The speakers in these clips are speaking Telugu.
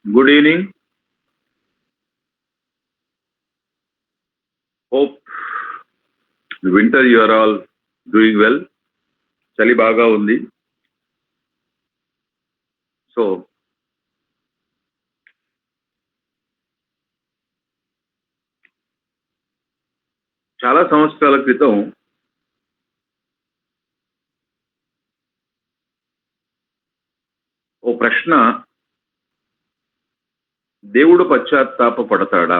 Good evening. Hope winter you are all doing well. చలి బాగా ఉంది. సో చాలా సంవత్సరాల క్రితం ఓ ప్రశ్న, దేవుడు పశ్చాత్తాప పడతాడా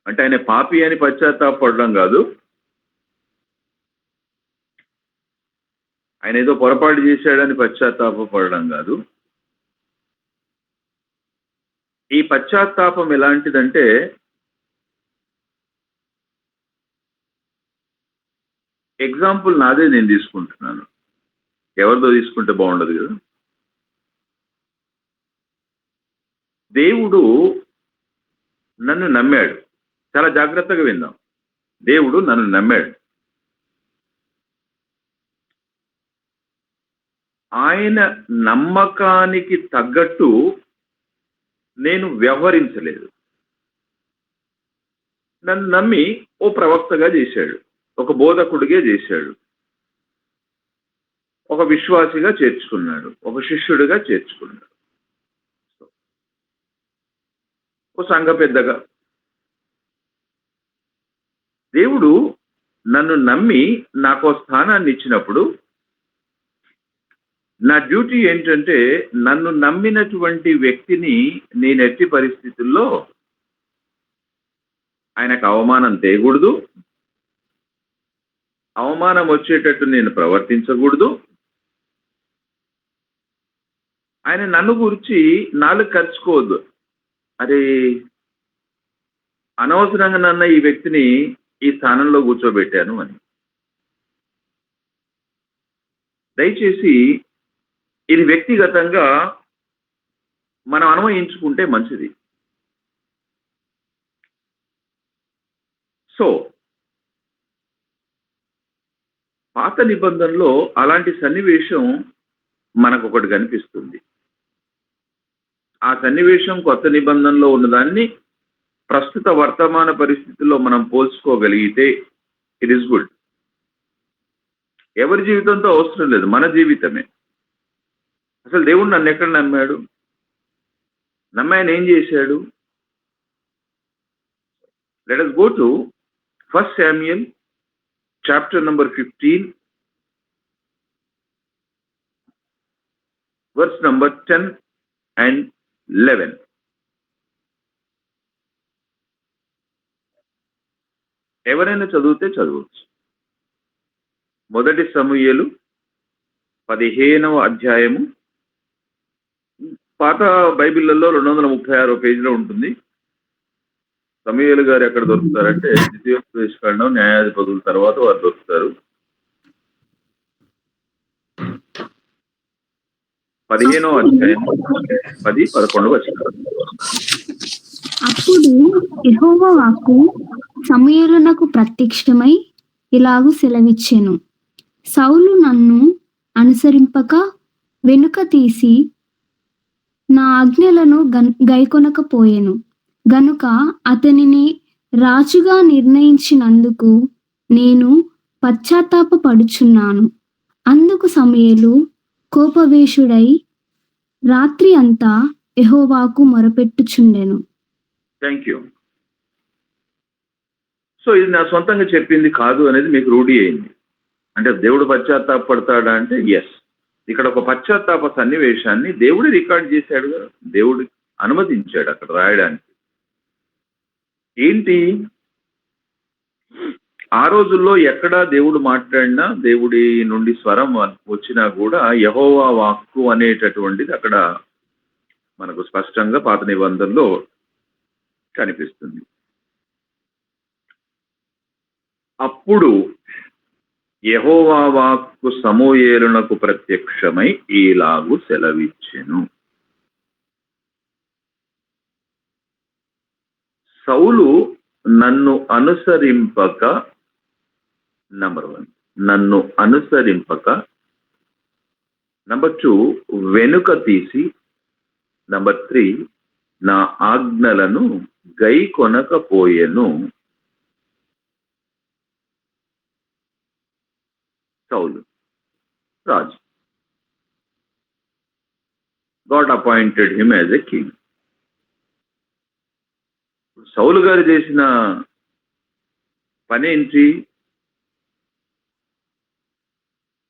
అంటే ఆయన పాపి అని పశ్చాత్తాపడడం కాదు, ఆయన ఏదో పొరపాటు చేశాడని పశ్చాత్తాపడడం కాదు. ఈ పశ్చాత్తాపం ఎలాంటిదంటే ఎగ్జాంపుల్ నాదే నేను తీసుకుంటున్నాను, ఎవరిదో తీసుకుంటే బాగుండదు కదా. దేవుడు నన్ను నమ్మాడు. చాలా జాగ్రత్తగా విందాం. దేవుడు నన్ను నమ్మాడు. ఆయన నమ్మకానికి తగ్గట్టు నేను వ్యవహరించలేదు. నన్ను నమ్మి ఓ ప్రవక్తగా చేశాడు, ఒక బోధకుడిగా చేశాడు, ఒక విశ్వాసిగా చేర్చుకున్నాడు, ఒక శిష్యుడిగా చేర్చుకున్నాడు, ఓ సంఘ పెద్దగా. దేవుడు నన్ను నమ్మి నాకు స్థానాన్ని ఇచ్చినప్పుడు నా డ్యూటీ ఏంటంటే నన్ను నమ్మినటువంటి వ్యక్తిని నేను ఎట్టి పరిస్థితుల్లో ఆయనకు అవమానం తేయకూడదు, అవమానం వచ్చేటట్టు నేను ప్రవర్తించకూడదు. ఆయన నన్ను గురించి నాలుగు ఖర్చుకోవద్దు, అరే అనవసరంగా నన్న ఈ వ్యక్తిని ఈ స్థానంలో కూర్చోబెట్టాను అని. దయచేసి ఇది వ్యక్తిగతంగా మనం అన్వయించుకుంటే మంచిది. సో పాత నిబంధనలో అలాంటి సన్నివేశం మనకు ఒకటి కనిపిస్తుంది. ఆ సన్నివేశం కొత్త నిబంధనలో ఉన్నదాన్ని ప్రస్తుత వర్తమాన పరిస్థితుల్లో మనం పోల్చుకోగలిగితే ఇట్ ఈస్ గుడ్. ఎవరి జీవితంతో అవసరం లేదు, మన జీవితమే. అసలు దేవుడు నన్ను ఎక్కడ నమ్మాడు, నమ్మాయన ఏం చేశాడు? Let us go to 1 Samuel chapter number 15 verse number 10 and 11. ఎవరైనా చదివితే చదవచ్చు. మొదటి సమూయేలు 15వ అధ్యాయము. పాత బైబిళ్లలో 236 పేజీలో ఉంటుంది. సమూయేలు గారు ఎక్కడ దొరుకుతారంటే ద్వితీయోపదేశకాండం న్యాయాధిపతుల తర్వాత వారు దొరుకుతారు. 15వ అధ్యాయం 10-11 వచనాలు. అప్పుడు యెహోవా వాక్కు సమూయేలునకు ప్రత్యక్షమై ఇలాగు సెలవిచ్చెను, సౌలు నన్ను అనుసరింపక వెనుక తీసి నా ఆజ్ఞలను గైకొనకపోయెను గనుక అతనిని రాజుగా నిర్ణయించినందుకు నేను పశ్చాత్తాపపడుచున్నాను. అందుకు సమూయేలు కోపవేశుడై రాత్రి అంతా యెహోవాకు మొరపెట్టుచుండెను. Thank you. సో ఇది నా సొంతంగా చెప్పింది కాదు అనేది మీకు రూఢి అయింది. అంటే దేవుడు పశ్చాత్తాపడతాడా అంటే ఎస్. ఇక్కడ ఒక పశ్చాత్తాప సన్నివేశాన్ని దేవుడు రికార్డ్ చేశాడు కదా, దేవుడు అనుమతించాడు అక్కడ రాయడానికి. ఏంటి, ఆ రోజుల్లో ఎక్కడా దేవుడు మాట్లాడినా, దేవుడి నుండి స్వరం వచ్చినా కూడా యెహోవా వాక్కు అనేటటువంటిది అక్కడ మనకు స్పష్టంగా పాత నిబంధనలో కనిపిస్తుంది. అప్పుడు యెహోవా వాక్కు సమూయేలునకు ప్రత్యక్షమై ఈలాగు సెలవిచ్చెను, సౌలు నన్ను అనుసరింపక, నంబర్ 1 నన్ను అనుసరింపక, నంబర్ 2 వెనుక తీసి నంబర్ 3, నా ఆజ్ఞలను గై కొనకపోయెను సౌలు రాజు. God appointed him as a king. Saul గారు చేసిన పనేంటి?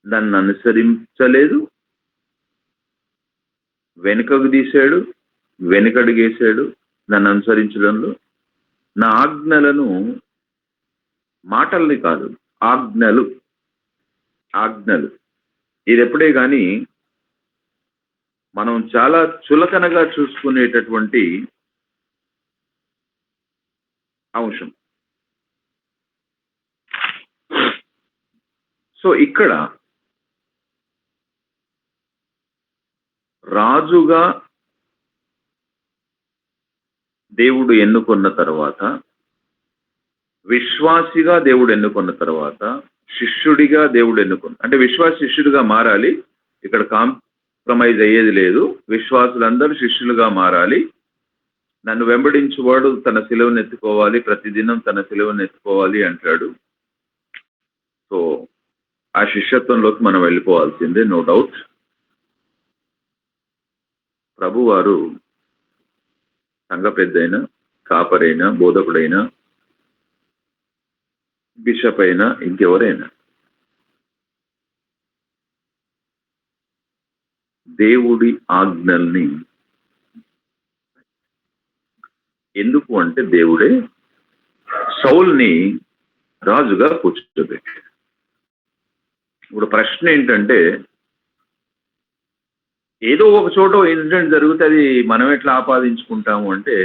నన్ను అనుసరించలేదు, వెనుకకు తీశాడు, వెనుకడుగేశాడు నన్ను అనుసరించడంలో. నా ఆజ్ఞలను, మాటల్ని కాదు, ఆజ్ఞలు ఆజ్ఞలు ఇది ఎప్పుడే కానీ మనం చాలా చులకనగా చూసుకునేటటువంటి అంశం. సో ఇక్కడ రాజుగా దేవుడు ఎన్నుకున్న తర్వాత, విశ్వాసిగా దేవుడు ఎన్నుకున్న తర్వాత, శిష్యుడిగా దేవుడు అంటే విశ్వాస శిష్యుడిగా మారాలి. ఇక్కడ కాంప్రమైజ్ అయ్యేది లేదు. విశ్వాసులందరూ శిష్యులుగా మారాలి. నన్ను వెంబడించువాడు తన సిలువను ఎత్తుకోవాలి, ప్రతిదినం తన సిలువను ఎత్తుకోవాలి అంటాడు. సో ఆ శిష్యత్వంలోకి మనం వెళ్ళిపోవాల్సిందే, నో డౌట్. ప్రభువారు సంఘ పెద్దైనా, కాపరైనా, బోధకుడైనా, బిషప్ అయినా, ఇంకెవరైనా దేవుడి ఆజ్ఞల్ని, ఎందుకు అంటే దేవుడే సౌల్ని రాజుగా కూర్చోబెట్టాడు. ఇప్పుడు ప్రశ్న ఏంటంటే, ఏదో ఒక చోట ఇన్సిడెంట్ జరిగితే అది మనం ఎట్లా ఆపాదించుకుంటాము అంటే,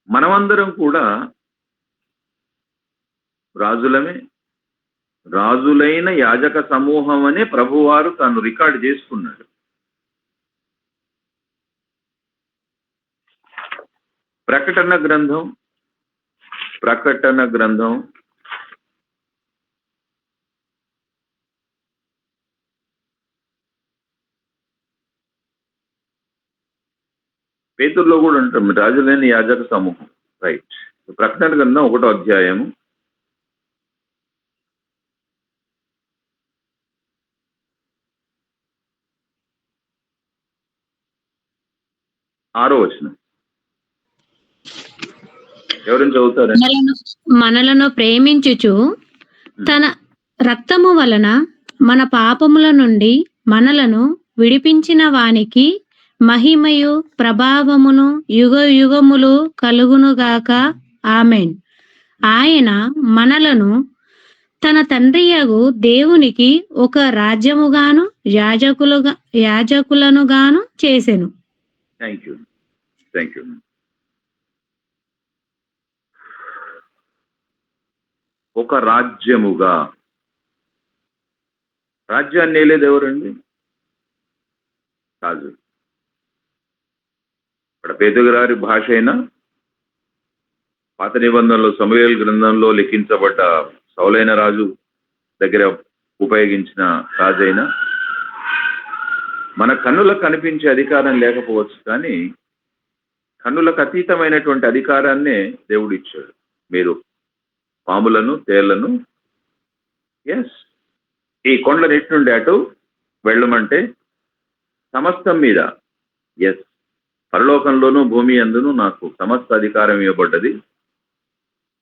మనమందరం కూడా రాజులమే, రాజులైన యాజక సమూహం అనే ప్రభువారు తాను రికార్డు చేసుకున్నాడు. ప్రకటన గ్రంథం పేతురులో కూడా ఉంటాం, రాజులైన యాజక సమూహం. రైట్. ప్రకటన గ్రంథం 1వ అధ్యాయము 6వ వచనం. ఎవరైనా చదువుతారండి? మనలను ప్రేమించుచు తన రక్తము వలన మన పాపముల నుండి మనలను విడిపించిన వానికి మహిమయు ప్రభావమును యుగ యుగములు కలుగునుగాక. ఆమేన్. ఆయన మనలను తన తండ్రియగు దేవునికి ఒక రాజ్యముగాను యాజకులను గాను చేసెను. Thank you. ఒక రాజ్యముగా. రాజ్యాన్ని ఏలేది ఎవరండి? రాజు. ఇక్కడ పేతుగారి భాష అయినా, పాత నిబంధనలో సమూయేలు గ్రంథంలో లిఖించబడ్డ సౌలైన రాజు దగ్గర ఉపయోగించిన రాజైనా, మన కన్నులకు కనిపించే అధికారం లేకపోవచ్చు, కానీ కన్నులకు అతీతమైనటువంటి అధికారాన్నే దేవుడు ఇచ్చాడు. మీరు పాములను, తేళ్లను, ఈ కొండలన్నిటి నుండి అటు వెళ్ళమంటే సమస్తం మీద, పరలోకంలోనూ భూమి అందును నాకు సమస్త అధికారం ఇవ్వబడ్డది,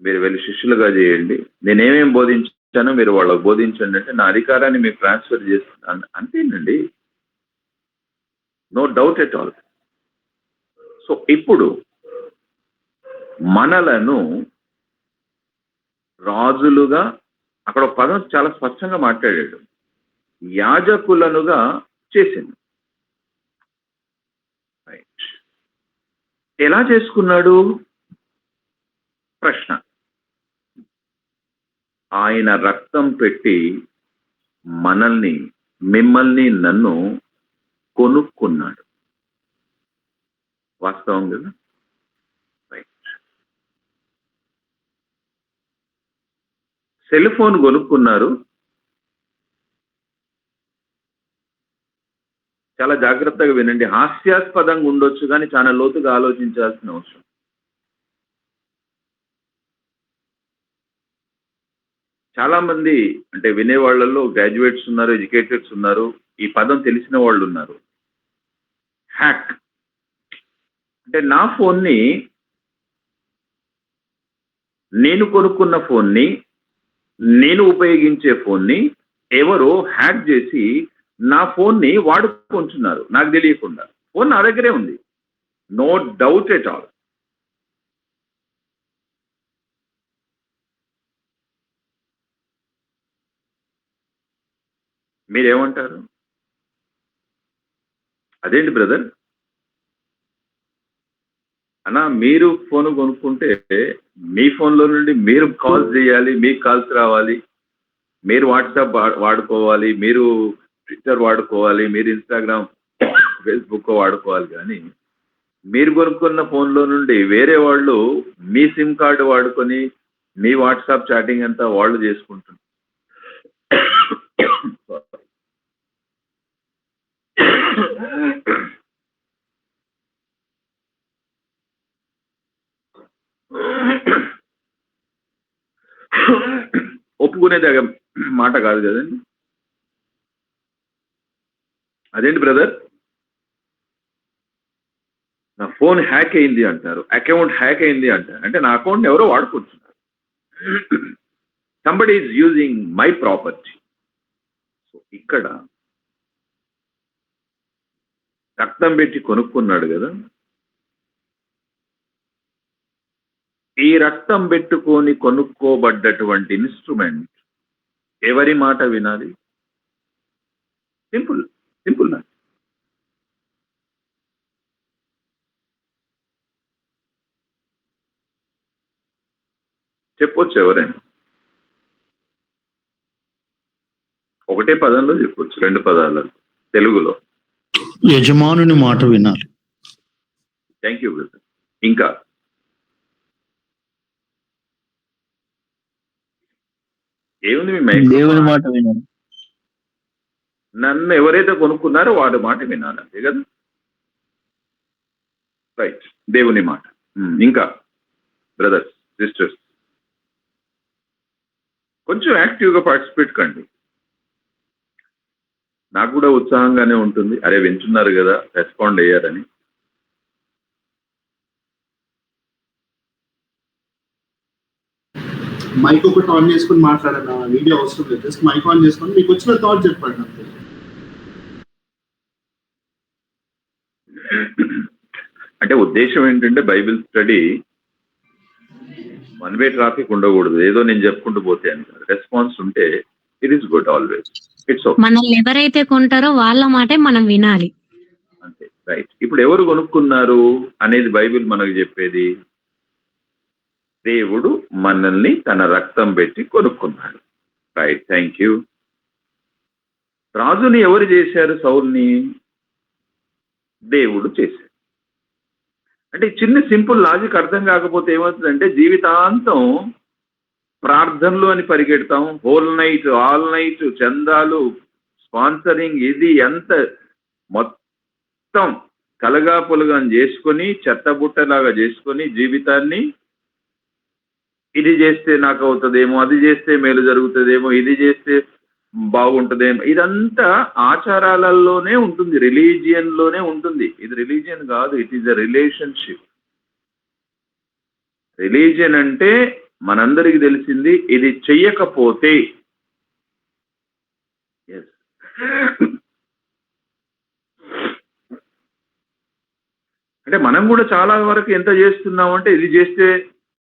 మీరు వెళ్ళి శిష్యులుగా చేయండి, నేనేమేం బోధించానో మీరు వాళ్ళకు బోధించండి అంటే నా అధికారాన్ని మీకు ట్రాన్స్ఫర్ చేస్తున్నాను అంతేనండి. No doubt at all. So ఇప్పుడు మనలను రాజులుగా, అక్కడ ఒక పదం చాలా స్పష్టంగా మాట్లాడాడు, యాజకులనుగా చేసింది. ఎలా చేసుకున్నాడు? ప్రశ్న. ఆయన రక్తం పెట్టి మనల్ని, మిమ్మల్ని, నన్ను కొనుక్కున్నాడు. వాస్తవం కదా? సెల్ ఫోన్ కొనుక్కున్నారు, జాగ్రత్తగా వినండి. హాస్యాస్పదంగా ఉండొచ్చు కానీ చాలా లోతుగా ఆలోచించాల్సిన అవసరం. చాలా మంది అంటే వినేవాళ్లలో గ్రాడ్యుయేట్స్ ఉన్నారు, ఎడ్యుకేటెడ్స్ ఉన్నారు, ఈ పదం తెలిసిన వాళ్ళు ఉన్నారు. హ్యాక్ అంటే నా ఫోన్ని, నేను కొనుక్కున్న ఫోన్ని, నేను ఉపయోగించే ఫోన్ని ఎవరో హ్యాక్ చేసి నా ఫోన్ని వాడుకుంటున్నారు నాకు తెలియకుండా. ఫోన్ నా దగ్గరే ఉంది, నో డౌట్ ఎట్ ఆల్. మీరేమంటారు? అదేంటి బ్రదర్ అన్నా, మీరు ఫోన్ కొనుక్కుంటే మీ ఫోన్లో నుండి మీరు కాల్స్ చేయాలి, మీకు కాల్స్ రావాలి, మీరు వాట్సాప్ వాడుకోవాలి, మీరు ట్విట్టర్ వాడుకోవాలి, మీరు ఇన్స్టాగ్రామ్ ఫేస్బుక్ వాడుకోవాలి. కానీ మీరు కొనుక్కున్న ఫోన్లో నుండి వేరే వాళ్ళు మీ సిమ్ కార్డు వాడుకొని మీ వాట్సాప్ చాటింగ్ అంతా వాళ్ళు చేసుకుంటున్నారు. ఒప్పుకునేది మాట కాదు కదండి. అదేంటి బ్రదర్, నా ఫోన్ హ్యాక్ అయింది అంటారు, అకౌంట్ హ్యాక్ అయింది అంటారు. అంటే నా అకౌంట్ ఎవరో వాడుకుంటున్నారు. Somebody is using my property. So ఇక్కడ రక్తం పెట్టి కొనుక్కున్నాడు కదా, ఈ రక్తం పెట్టుకొని కొనుక్కోబడ్డటువంటి ఇన్స్ట్రుమెంట్ ఎవరి మాట వినాలి? సింపుల్ సింపుల్ నా చెప్పొచ్చు, ఎవరైనా ఒకటే పదంలో చెప్పొచ్చు, 2 పదాలలో తెలుగులో. యజమానుని మాట వినాలి. Thank you brother. ఇంకా ఏముంది? మీ దేవుని మాట వినాలి. నన్ను ఎవరైతే కొనుక్కున్నారో వాడి మాట వినాలి, అంతే కదా. రైట్, దేవుని మాట. ఇంకా బ్రదర్స్ సిస్టర్స్ కొంచెం యాక్టివ్గా పార్టిసిపేట్ కండి. నాకు కూడా ఉత్సాహంగానే ఉంటుంది, అరే వింటున్నారు కదా, రెస్పాండ్ అయ్యారని. మైక్ ఒకటి ఆన్ చేసుకుని మాట్లాడాను, వీడియో అవసరం లేదు, జస్ట్ మైక్ ఆన్ చేసుకొని మీకు వచ్చిన థాట్ చెప్పండి అంతే. అంటే ఉద్దేశం ఏంటంటే Bible study one way traffic ఉండకూడదు, ఏదో నేను చెప్పుకుంటూ పోతే అని. రెస్పాన్స్ ఉంటే it is good always. It's okay. మనల్ని ఎవరైతే కొంటారో వాళ్ళ మాటే మనం వినాలి, అంతే. రైట్. ఇప్పుడు ఎవరు కొనుక్కున్నారు అనేది బైబిల్ మనకు చెప్పేది, దేవుడు మనల్ని తన రక్తం పెట్టి కొనుక్కున్నాడు. Right, thank you. రాజుని ఎవరు చేశారు? సౌల్ని దేవుడు చేశాడు. అంటే చిన్న సింపుల్ లాజిక్ అర్థం కాకపోతే ఏమవుతుందంటే జీవితాంతం ప్రార్థనలు అని పరిగెడతాం, హోల్ నైట్ ఆల్ నైట్ చందాలు, స్పాన్సరింగ్, ఇది ఎంత మొత్తం కలగా పొలగా చేసుకొని చెత్తబుట్టలాగా చేసుకొని జీవితాన్ని ఇది చేస్తే నాకు అవుతుందేమో, అది చేస్తే మేలు జరుగుతుందేమో, ఇది చేస్తే బాగుంటుందేమో, ఇదంతా ఆచారాలలోనే ఉంటుంది, రిలీజియన్లోనే ఉంటుంది. ఇది రిలీజియన్ కాదు, it is a relationship. Religion అంటే మనందరికి తెలిసింది ఇది చెయ్యకపోతే, అంటే మనం కూడా చాలా వరకు ఎంత చేస్తున్నామంటే ఇది చేస్తే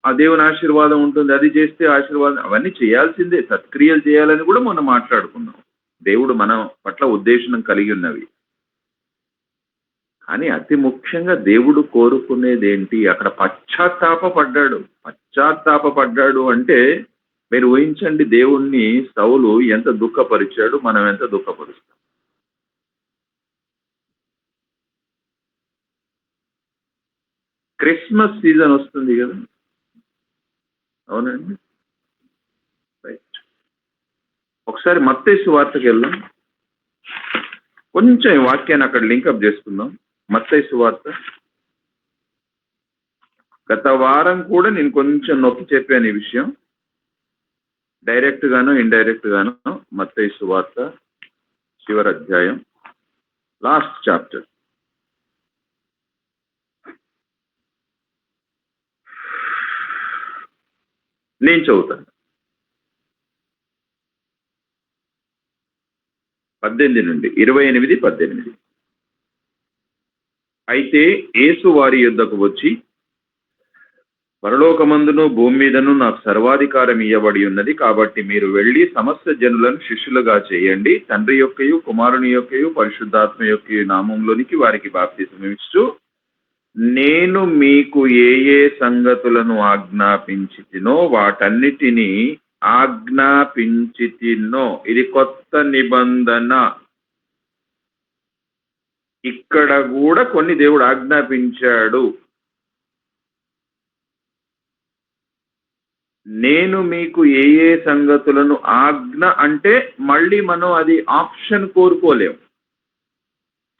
ఆ దేవుని ఆశీర్వాదం ఉంటుంది, అది చేస్తే ఆశీర్వాదం, అవన్నీ చేయాల్సిందే, సత్క్రియలు చేయాలని కూడా మనం మాట్లాడుకున్నాం. దేవుడు మన పట్ల ఉద్దేశం కలిగి ఉన్నవి. కానీ అతి ముఖ్యంగా దేవుడు కోరుకునేది ఏంటి? అక్కడ పశ్చాత్తాపపడ్డాడు అంటే మీరు ఊహించండి, దేవుణ్ణి సౌలు ఎంత దుఃఖపరిచాడు, మనం ఎంత దుఃఖపరుస్తాం. క్రిస్మస్ సీజన్ వస్తుంది కదా, అవునండి. రైట్, ఒకసారి మత్తయి సువార్తకి వెళ్దాం. కొంచెం ఈ వాక్యాన్ని అక్కడ లింకప్ చేసుకుందాం. మత్తయి సువార్త. గత వారం కూడా నేను కొంచెం నొక్కి చెప్పాను ఈ విషయం, డైరెక్ట్ గాను ఇండైరెక్ట్ గాను. మత్తయి సువార్త చివరి అధ్యాయం, లాస్ట్ చాప్టర్. నేను చదువుతాను. 18 నుండి 28, 18. అయితే యేసు వారి యొద్దకు వచ్చి, పరలోకమందును భూమి మీదను నాకు సర్వాధికారం ఇయ్యబడి ఉన్నది, కాబట్టి మీరు వెళ్ళి సమస్త జనులను శిష్యులుగా చేయండి, తండ్రి యొక్కయు కుమారుని యొక్కయు పరిశుద్ధాత్మ యొక్కయు నామంలోనికి వారికి బాప్తిసము ఇస్తూ, నేను మీకు ఏ ఏ సంగతులను ఆజ్ఞాపించితినో వాటన్నిటినీ ఆజ్ఞాపించితినో. ఇది కొత్త నిబంధన. ఇక్కడ కూడా కొన్ని దేవుడు ఆజ్ఞాపించాడు. నేను మీకు ఏ ఏ సంగతులను, ఆజ్ఞ అంటే మళ్ళీ మనం అది ఆప్షన్ కోరుకోలేం,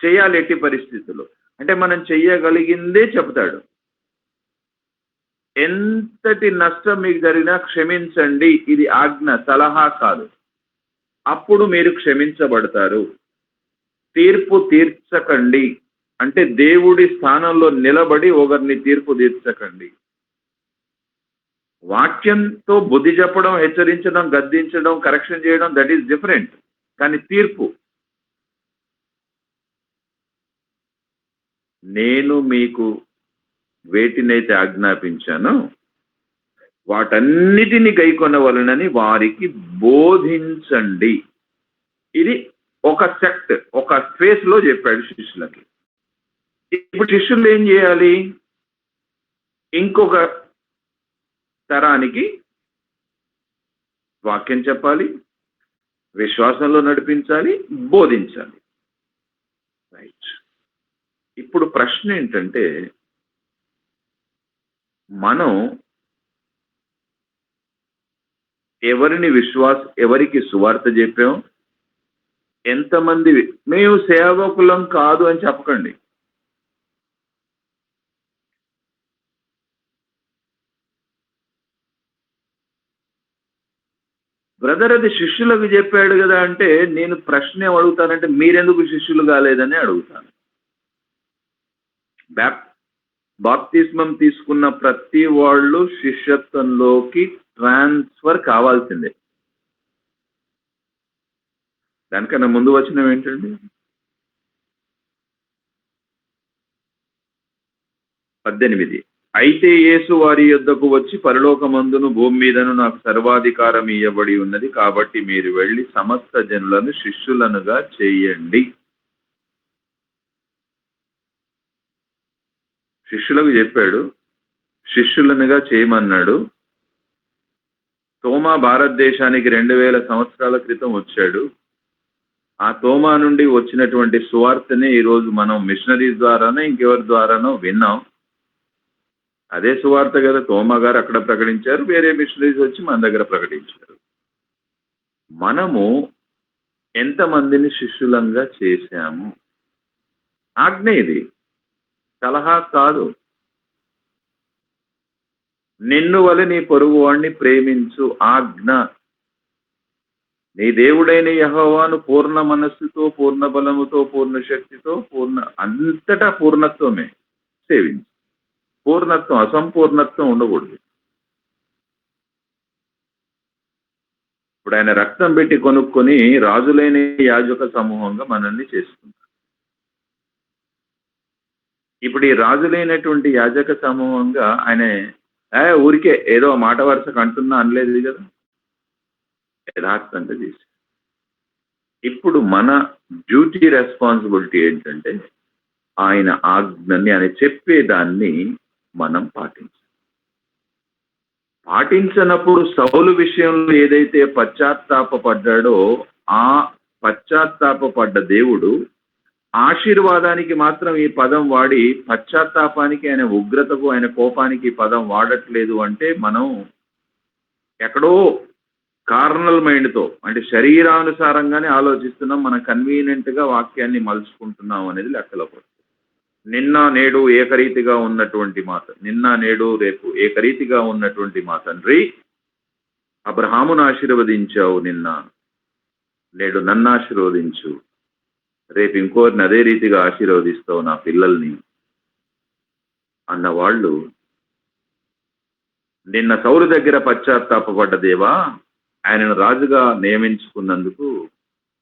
చేయాలి ఎట్టి పరిస్థితుల్లో. అంటే మనం చెయ్యగలిగిందే చెప్తాడు. ఎంతటి నష్టం మీకు జరిగినా క్షమించండి, ఇది ఆజ్ఞ, సలహా కాదు. అప్పుడు మీరు క్షమించబడతారు. తీర్పు తీర్చకండి అంటే దేవుడి స్థానంలో నిలబడి ఒకరిని తీర్పు తీర్చకండి. వాక్యంతో బుద్ధి చెప్పడం, హెచ్చరించడం, గద్దించడం, కరెక్షన్ చేయడం, దట్ ఈస్ డిఫరెంట్. కానీ తీర్పు, నేను మీకు వేటినైతే ఆజ్ఞాపించానో వాటన్నిటిని గైకొనవలనని వారికి బోధించండి. ఇది ఒక సెక్ట్, ఒక ఫేస్ లో చెప్పాడు శిష్యులకి. ఇప్పుడు శిష్యులు ఏం చేయాలి? ఇంకొక తరానికి వాక్యం చెప్పాలి, విశ్వాసంలో నడిపించాలి, బోధించాలి. రైట్. ఇప్పుడు ప్రశ్న ఏంటంటే, మనం ఎవరికి సువార్త చెప్పాం? ఎంతమంది? మేము సేవకులం కాదు అని చెప్పకండి. బ్రదర్ అది శిష్యులకు చెప్పాడు కదా అంటే, నేను ప్రశ్న ఏం అడుగుతానంటే, మీరెందుకు శిష్యులు కాలేదని అడుగుతాను. బాప్తిస్మం తీసుకున్న ప్రతి వాళ్ళు శిష్యత్వంలోకి ట్రాన్స్ఫర్ కావాల్సిందే. దానికన్నా ముందు వచనం ఏంటండి? 18. అయితే యేసు వారి యొద్దకు వచ్చి, పరలోకమందును భూమి మీదను నాకు సర్వాధికారం ఇయ్యబడి ఉన్నది, కాబట్టి మీరు వెళ్ళి సమస్త జనులను శిష్యులనుగా చేయండి. శిష్యులకు చెప్పాడు, శిష్యులనుగా చేయమన్నాడు. తోమా భారతదేశానికి 2000 సంవత్సరాల క్రితం వచ్చాడు. ఆ తోమా నుండి వచ్చినటువంటి సువార్తనే ఈరోజు మనం మిషనరీస్ ద్వారానో ఇంకెవరి ద్వారానో విన్నాం. అదే సువార్త కదా తోమా గారు అక్కడ ప్రకటించారు, వేరే మిషనరీస్ వచ్చి మన దగ్గర ప్రకటించారు. మనము ఎంతమందిని శిష్యులంగా చేశాము? ఆజ్ఞ ఇది, సలహా కాదు. నిన్ను వలె నీ పొరుగు వాడిని ప్రేమించు, ఆజ్ఞ. నీ దేవుడైన యెహోవాను పూర్ణ మనస్సుతో, పూర్ణ బలముతో, పూర్ణ శక్తితో, అంతటా పూర్ణత్వమే సేవించు. పూర్ణత్వం, అసంపూర్ణత్వం ఉండకూడదు. ఇప్పుడు ఆయన రక్తం పెట్టి కొనుక్కొని రాజులైన యాజక సమూహంగా మనల్ని చేసుకుంటారు. ఇప్పుడు ఈ రాజులైనటువంటి యాజక సమూహంగా ఆయన ఊరికే ఏదో మాట వరుసకు అంటున్నా అనలేదు కదా, యథార్థంగా చేసి. ఇప్పుడు మన డ్యూటీ, రెస్పాన్సిబిలిటీ ఏంటంటే ఆయన ఆజ్ఞని, ఆయన చెప్పేదాన్ని మనం పాటించనప్పుడు సౌలు విషయంలో ఏదైతే పశ్చాత్తాపడ్డాడో ఆ పశ్చాత్తాపడ్డ దేవుడు ఆశీర్వాదానికి మాత్రం ఈ పదం వాడి, పశ్చాత్తాపానికి, ఆయన ఉగ్రతకు, ఆయన కోపానికి ఈ పదం వాడట్లేదు. అంటే మనం ఎక్కడో కార్నల్ మైండ్తో, అంటే శరీరానుసారంగానే ఆలోచిస్తున్నాం, మనం కన్వీనియంట్గా వాక్యాన్ని మలుచుకుంటున్నాం అనేది లెక్కలోకి వస్తుంది. నిన్న నేడు ఏకరీతిగా ఉన్నటువంటి మా నిన్న నేడు రేపు ఏకరీతిగా ఉన్నటువంటి మా తండ్రి, అబ్రహామును ఆశీర్వదించావు, నిన్న నేడు నన్ను ఆశీర్వదించు, రేపు ఇంకోరిని అదే రీతిగా ఆశీర్వదిస్తావు నా పిల్లల్ని అన్నవాళ్ళు నిన్న సౌలు దగ్గర పశ్చాత్తాపపడ్డ దేవా, ఆయనను రాజుగా నియమించుకున్నందుకు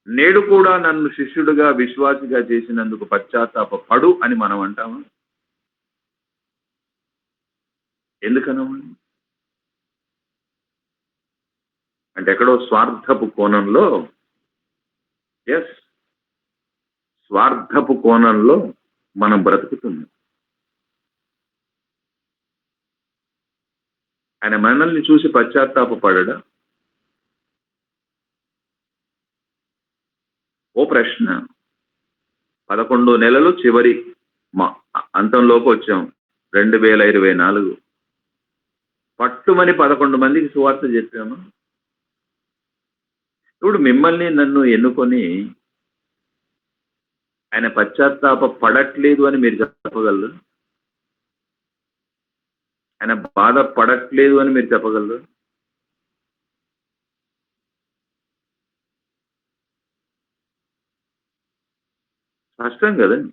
నేడు కూడా నన్ను శిష్యుడిగా విశ్వాసిగా చేసినందుకు పశ్చాత్తాపపడు అని మనం అంటామా? ఎందుకనమని? అంటే ఎక్కడో స్వార్థపు కోణంలో, ఎస్, స్వార్థపు కోణంలో మనం బ్రతుకుతున్నాం. ఆయన మనల్ని చూసి పశ్చాత్తాపపడడా? ఓ ప్రశ్న. 11 నెలలు చివరి అంతంలోకి వచ్చాం, 2024. పట్టుమని 11 మందికి సువార్త చెప్పాము. ఇప్పుడు మిమ్మల్ని నన్ను ఎన్నుకొని ఆయన పశ్చాత్తాప పడట్లేదు అని మీరు చెప్పగలరు? ఆయన బాధ పడట్లేదు అని మీరు చెప్పగలరు? కష్టం కదండి.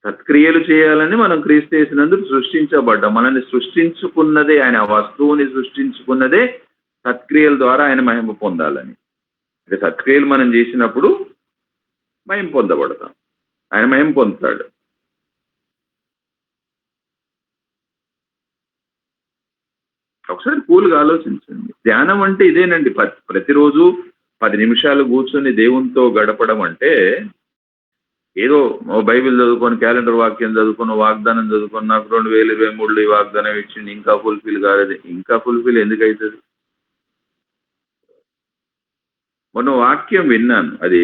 సత్క్రియలు చేయాలని మనం క్రీస్తు చేసినందుకు సృష్టించబడ్డాం. మనల్ని సృష్టించుకున్నదే, ఆయన వస్తువుని సృష్టించుకున్నదే సత్క్రియల ద్వారా ఆయన మహిమ పొందాలని. అంటే సత్క్రియలు మనం చేసినప్పుడు మహిమ పొందబడతాం, ఆయన మహిమ పొందుతాడు. ఒకసారి కూల్గా ఆలోచించండి. ధ్యానం అంటే ఇదేనండి. ప్రతిరోజు 10 నిమిషాలు కూర్చొని దేవునితో గడపడం అంటే ఏదో బైబిల్ చదువుకొని, క్యాలెండర్ వాక్యం చదువుకొని, వాగ్దానం చదువుకొని, నాకు 2023 ఈ వాగ్దానం ఇచ్చింది, ఇంకా ఫుల్ఫిల్ కాలేదు. ఇంకా ఫుల్ఫిల్ ఎందుకు అవుతుంది? మొన్న వాక్యం విన్నాను, అది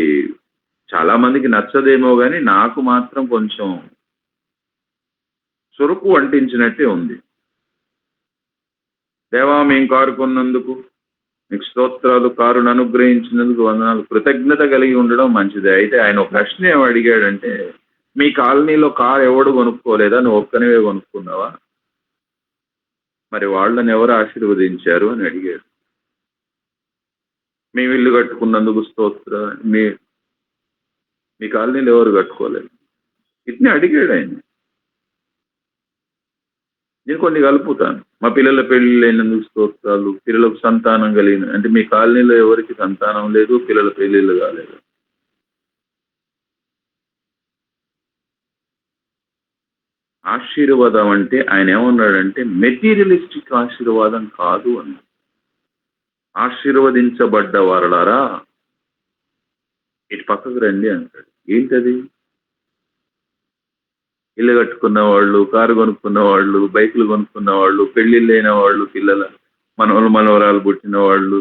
చాలా మందికి నచ్చదేమో కానీ నాకు మాత్రం కొంచెం చురుకు అంటించినట్టే ఉంది. దేవా, మేము కారు కొన్నందుకు మీకు స్తోత్రాలు, కారును అనుగ్రహించినందుకు వందనాలు, కృతజ్ఞత కలిగి ఉండడం మంచిదే. అయితే ఆయన ఒక ప్రశ్న ఏం అడిగాడంటే, మీ కాలనీలో కారు ఎవడు కొనుక్కోలేదా, నువ్వు ఒక్కనివే కొనుక్కున్నావా, మరి వాళ్ళని ఎవరు ఆశీర్వదించారు అని అడిగాడు. మేము ఇల్లు కట్టుకున్నందుకు స్తోత్ర, మీ కాలనీలో ఎవరు కట్టుకోలేదు, ఇట్నే అడిగాడు ఆయన. నేను కొన్ని కలుపుతాను. మా పిల్లల పెళ్లి అయినందుకు స్తోత్రాలు, పిల్లలకు సంతానం కలిగిన, అంటే మీ కాలనీలో ఎవరికి సంతానం లేదు, పిల్లల పెళ్లిళ్ళు కాలేదు. ఆశీర్వాదం అంటే ఆయన ఏమన్నాడంటే మెటీరియలిస్టిక్ ఆశీర్వాదం కాదు అని. ఆశీర్వదించబడ్డ వారలారా ఇటు పక్కకు రండి అంటాడు. ఏంటది? ఇల్లు కట్టుకున్న వాళ్ళు, కారు కొనుక్కున్న వాళ్ళు, బైకులు కొనుక్కున్న వాళ్ళు, పెళ్లిళ్ళు అయిన వాళ్ళు, పిల్లల మనవరాలు పుట్టిన వాళ్ళు,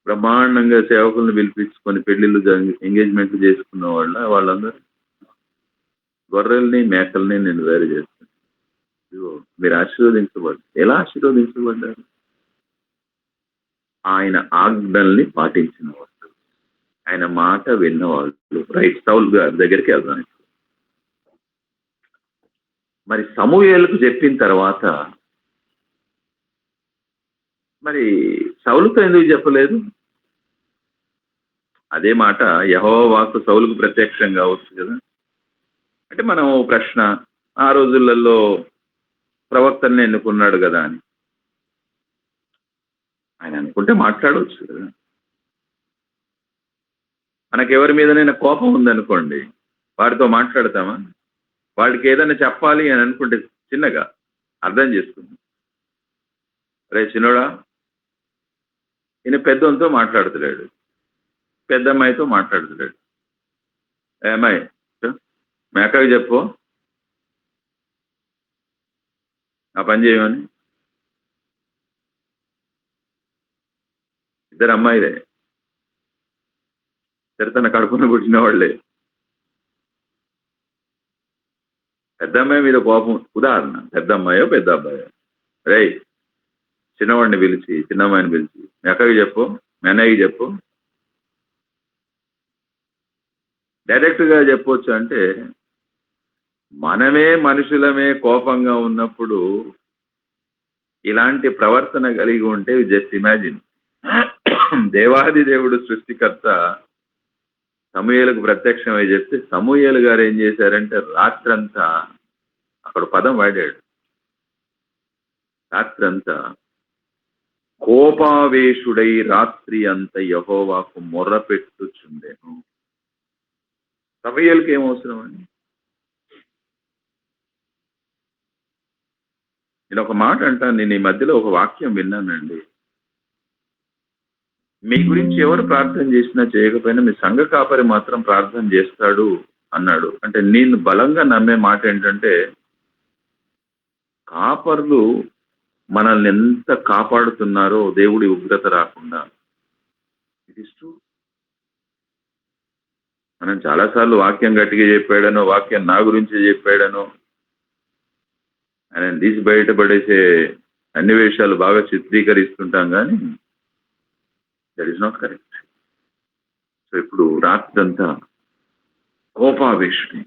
బ్రహ్మాండంగా సేవకులను పిలిపించుకొని పెళ్లిళ్ళు ఎంగేజ్మెంట్లు చేసుకున్న వాళ్ళందరూ గొర్రెల్ని మేకల్ని నేను వేరు చేస్తాను. ఇదిగో మీరు ఆశీర్వదించబడ్డారు. ఎలా ఆశీర్వదించబడ్డారు? ఆయన ఆజ్ఞల్ని పాటించిన వాళ్ళు, ఆయన మాట విన్నవాళ్ళు. రైట్, సౌల్ గారి దగ్గరికి వెళ్దాం. మరి సమూయేలుకు చెప్పిన తర్వాత మరి సౌలుతో ఎందుకు చెప్పలేదు? అదే మాట యెహోవా వాక్కు సౌలుకు ప్రత్యక్షం కావచ్చు కదా. అంటే మనం ప్రశ్న, ఆ రోజులలో ప్రవక్తల్ని ఎన్నుకున్నాడు కదా అని ఆయన అనుకుంటే మాట్లాడవచ్చు కదా. మనకెవరి మీదనైనా కోపం ఉందనుకోండి, వాడితో మాట్లాడతామా? వాడికి ఏదైనా చెప్పాలి అని అనుకుంటే చిన్నగా అర్థం చేసుకుందాం. రే చిన్నోడా, ఈయన పెద్దోనితో మాట్లాడుతున్నాడు, పెద్దమ్మాయితో మాట్లాడుతున్నాడు. అమ్మాయి, మేకకి చెప్పు ఆ పని చేయమని. ఇద్దరు అమ్మాయిలే, తన కడుపున పుట్టిన వాళ్ళే. పెద్ద అమ్మాయి మీద కోపం, ఉదాహరణ, పెద్ద అమ్మాయో పెద్ద అబ్బాయో, రే చిన్నవాడిని పిలిచి, చిన్నమ్మాయిని పిలిచి, మీ అక్కకి చెప్పు, మీ అన్నయ్యకి చెప్పు, డైరెక్ట్గా చెప్పొచ్చు అంటే, మనమే మనుషులమే కోపంగా ఉన్నప్పుడు ఇలాంటి ప్రవర్తన కలిగి ఉంటే జస్ట్ ఇమాజిన్. దేవాది దేవుడు సృష్టికర్త సమూయేలుకు ప్రత్యక్షమై చెప్తే సమూయేలు గారు ఏం చేశారంటే రాత్రంతా అక్కడ పదం వాడాడు. రాత్రంతా కోపావేశుడై రాత్రి అంత యెహోవాకు మొర్రపెట్టుచుండెను. సమూయేలుకి ఏం అవసరం అండి? నేను ఒక మాట అంటాను, నేను ఈ మధ్యలో ఒక వాక్యం విన్నానండి. మీ గురించి ఎవరు ప్రార్థన చేసినా చేయకపోయినా మీ సంఘ కాపరి మాత్రం ప్రార్థన చేస్తాడు అన్నాడు. అంటే నేను బలంగా నమ్మే మాట ఏంటంటే, కాపర్లు మనల్ని ఎంత కాపాడుతున్నారో దేవుడి ఉగ్రత రాకుండా. It is true. మనం చాలాసార్లు వాక్యం గట్టిగా చెప్పాడనో, వాక్యం నా గురించి చెప్పాడనో, ఆయన తీసి బయటపడేసే అన్ని విషయాలు బాగా చిత్రీకరిస్తుంటాం, కానీ that is not correct. So ఇప్పుడు రాత్రంతా కోపావేశుడి.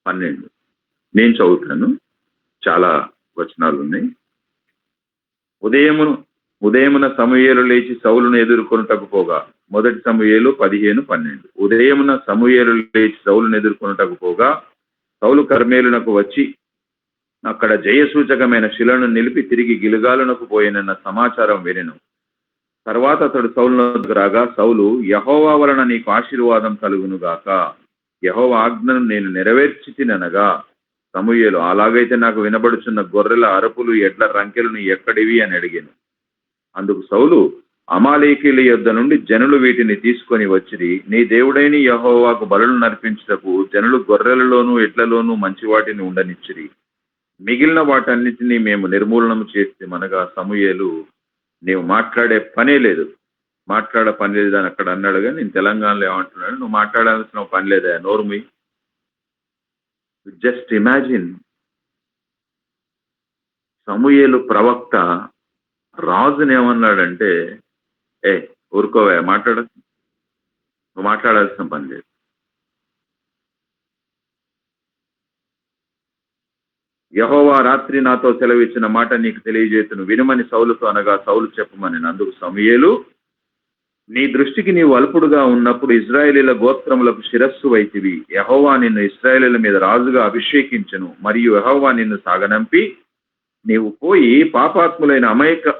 12 నేను చదువుతాను, చాలా వచనాలు ఉన్నాయి. ఉదయమున సమూయేలు లేచి సౌలును ఎదుర్కొనుటకు పోగా, 1 సమూయేలు 15:12. ఉదయమున సమూయేలు లేచి సౌలును ఎదుర్కొనుటకు పోగా సౌలు కర్మేలునకు వచ్చి అక్కడ జయసూచకమైన శిలను నిలిపి తిరిగి గిల్గాలునకు పోయినన్న సమాచారం వినెను. తర్వాత అతడు సౌలునకు రాగా, సౌలు, యెహోవా వలన నీకు ఆశీర్వాదం కలుగునుగాక, యెహోవా ఆజ్ఞను నేను నెరవేర్చితిననగా, సమూయేలు, అలాగైతే నాకు వినబడుచున్న గొర్రెల అరుపులు ఎడ్ల రంకెలను ఎక్కడివి అని అడిగాను. అందుకు సౌలు, అమాలేకీల యొద్ద నుండి జనులు వీటిని తీసుకొని వచ్చిరి. నీ దేవుడైన యెహోవాకు బలులు నర్పించుటకు జనులు గొర్రెలలోనూ ఎడ్లలోనూ మంచి వాటిని ఉండనిచ్చిరి. మిగిలిన వాటన్నిటినీ మేము నిర్మూలనం చేస్తామనగా, సమూయేలు, నీవు మాట్లాడే పనే లేదు అని అక్కడ అన్నాడు. కానీ నేను తెలంగాణలో ఏమంటున్నాడు, నువ్వు మాట్లాడాల్సిన పని లేదా, నోర్మి. జస్ట్ ఇమాజిన్, సమూయేలు ప్రవక్త రాజుని ఏమన్నాడంటే, ఊరుకోవా, నువ్వు మాట్లాడాల్సిన పని లేదు. యెహోవా రాత్రి నాతో సెలవిచ్చిన మాట నీకు తెలియజేతును, వినుమని సౌలుతో అనగా, సౌలు చెప్పమని. అందుకు సమూయేలు, నీ దృష్టికి నీవు అల్పుడుగా ఉన్నప్పుడు ఇశ్రాయేలీల గోత్రములకు శిరస్సు వైతివి. యెహోవా నిన్ను ఇశ్రాయేలీల మీద రాజుగా అభిషేకించెను, మరియు యెహోవా నిన్ను సాగనంపి, నీవు పోయి పాపాత్ములైన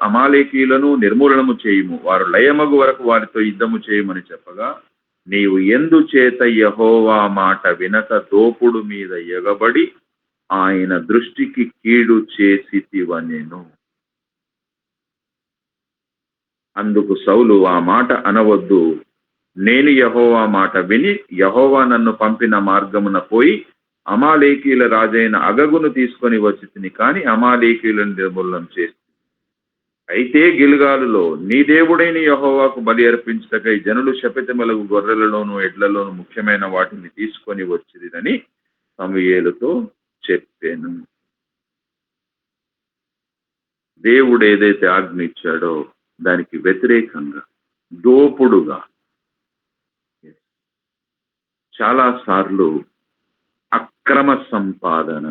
అమాలేకీలను నిర్మూలనము చేయుము, వారు లయమగు వరకు వారితో యుద్ధము చేయమని చెప్పగా, నీవు ఎందుచేత యెహోవా మాట వినక దోపుడు మీద ఎగబడి ఆయన దృష్టికి కీడు చేసితివనెను. అందుకు సౌలు, ఆ మాట అనవద్దు, నేను యెహోవా మాట విని యెహోవా నన్ను పంపిన మార్గమున పోయి అమాలేకీల రాజైన అగగును తీసుకొని వచ్చితిని, కానీ అమాలేకీలను నిర్మూలనం చేసి. అయితే గిల్గాలులో నీ దేవుడైన యెహోవాకు బలి అర్పించుటకై జనులు శపితములకు గొర్రెలలోను ఎడ్లలోను ముఖ్యమైన వాటిని తీసుకొని వచ్చిరిని సమూయేలుతో చెప్పాను. దేవుడు ఏదైతే ఆజ్ఞ ఇచ్చాడో దానికి వ్యతిరేకంగా, దోపుడుగా చాలా సార్లు అక్రమ సంపాదన.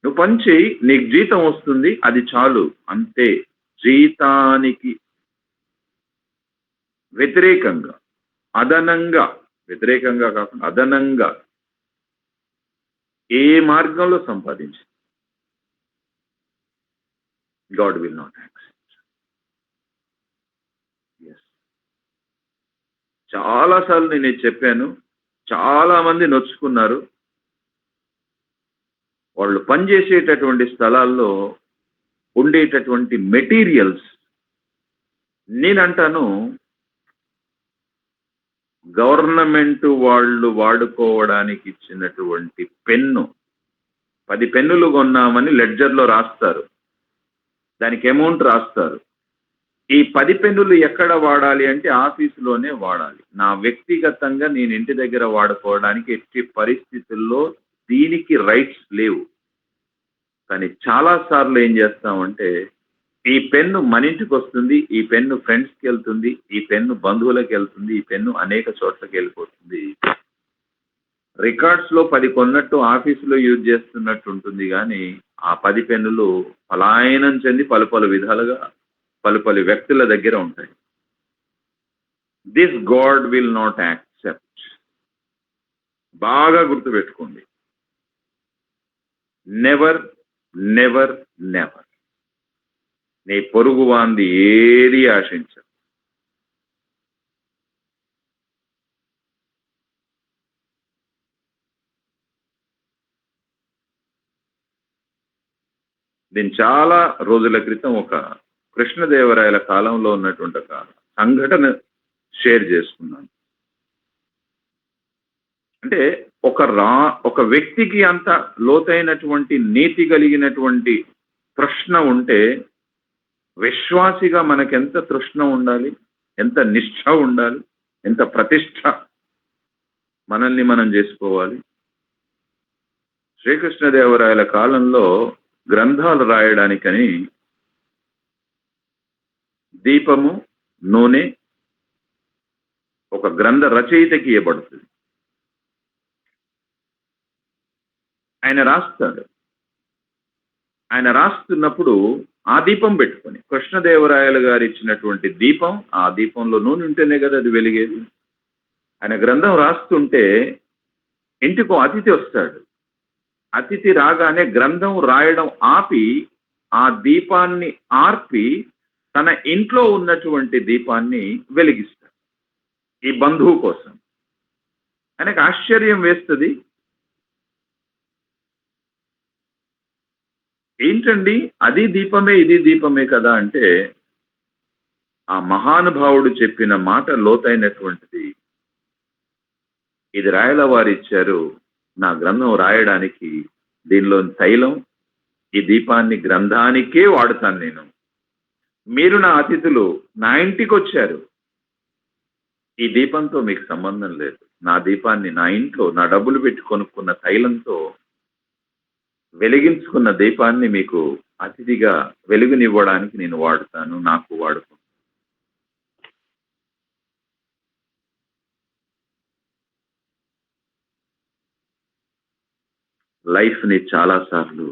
నువ్వు పని చేయి, నీకు జీతం వస్తుంది, అది చాలు, అంతే. జీతానికి వ్యతిరేకంగా, వ్యతిరేకంగా కాకుండా అదనంగా ఏ మార్గంలో సంపాదించి, గాడ్ విల్ నాట్ యాక్సెప్ట్. చాలాసార్లు నేను చెప్పాను, చాలా మంది నొచ్చుకున్నారు. వాళ్ళు పనిచేసేటటువంటి స్థలాల్లో ఉండేటటువంటి మెటీరియల్స్, నేనంటాను గవర్నమెంట్ వాళ్ళు వాడుకోవడానికి ఇచ్చినటువంటి పెన్ను, 10 పెన్నులు కొన్నామని లెడ్జర్లో రాస్తారు, దానికి అమౌంట్ రాస్తారు. ఈ 10 పెన్నులు ఎక్కడ వాడాలి అంటే ఆఫీసులోనే వాడాలి. నా వ్యక్తిగతంగా నేను ఇంటి దగ్గర వాడుకోవడానికి ఎట్టి పరిస్థితుల్లో దీనికి రైట్స్ లేవు. కానీ చాలా సార్లు ఏం చేస్తామంటే ఈ పెన్ను మన ఇంటికి వస్తుంది, ఈ పెన్ను ఫ్రెండ్స్కి వెళ్తుంది, ఈ పెన్ను బంధువులకు వెళ్తుంది, ఈ పెన్ను అనేక చోట్లకి వెళ్ళిపోతుంది. రికార్డ్స్ లో 10 కొన్నట్టు ఆఫీసులో యూజ్ చేస్తున్నట్టు ఉంటుంది, కానీ ఆ 10 పెన్నులు పలాయనం చెంది పలు విధాలుగా పలు వ్యక్తుల దగ్గర ఉంటాయి. This God will not accept. బాగా గుర్తుపెట్టుకోండి, నెవర్ నెవర్ నెవర్ నీ పొరుగు వాంది ఏది ఆశించదు. నేను చాలా రోజుల క్రితం ఒక కృష్ణదేవరాయల కాలంలో ఉన్నటువంటి ఒక సంఘటన షేర్ చేసుకున్నాను. అంటే ఒక వ్యక్తికి అంత లోతైనటువంటి నీతి కలిగినటువంటి తృష్ణ ఉంటే విశ్వాసిగా మనకెంత తృష్ణ ఉండాలి, ఎంత నిష్ఠ ఉండాలి, ఎంత ప్రతిష్ట మనల్ని మనం చేసుకోవాలి. శ్రీకృష్ణదేవరాయల కాలంలో గ్రంథాలు రాయడానికని దీపము, నూనె ఒక గ్రంథ రచయితకి ఇవ్వబడుతుంది. ఆయన రాస్తాడు. ఆయన రాస్తున్నప్పుడు ఆ దీపం పెట్టుకొని, కృష్ణదేవరాయలు గారు ఇచ్చినటువంటి దీపం, ఆ దీపంలో నూనె ఉంటేనే కదా అది వెలిగేది. ఆయన గ్రంథం రాస్తుంటే ఇంటికి అతిథి వస్తాడు. అతిథి రాగానే గ్రంథం రాయడం ఆపి ఆ దీపాన్ని ఆర్పి తన ఇంట్లో ఉన్నటువంటి దీపాన్ని వెలిగిస్తాడు ఈ బంధువు కోసం. ఆయనకు ఆశ్చర్యం వేస్తుంది, ఏంటండి అది దీపమే ఇది దీపమే కదా అంటే, ఆ మహానుభావుడు చెప్పిన మాట లోతైనటువంటిది. ఇది రాయల వారు ఇచ్చారు, నా గ్రంథం రాయడానికి దీనిలో తైలం, ఈ దీపాన్ని గ్రంథానికే వాడుతాను నేను. మీరు నా అతిథులు నా ఇంటికి వచ్చారు, ఈ దీపంతో మీకు సంబంధం లేదు. నా దీపాన్ని నా ఇంట్లో నా డబ్బులు పెట్టి కొనుక్కున్న తైలంతో వెలిగించుకున్న దీపాన్ని మీకు అతిథిగా వెలుగునివ్వడానికి నేను వాడుతాను, నాకు వాడుతాను. లైఫ్ని చాలాసార్లు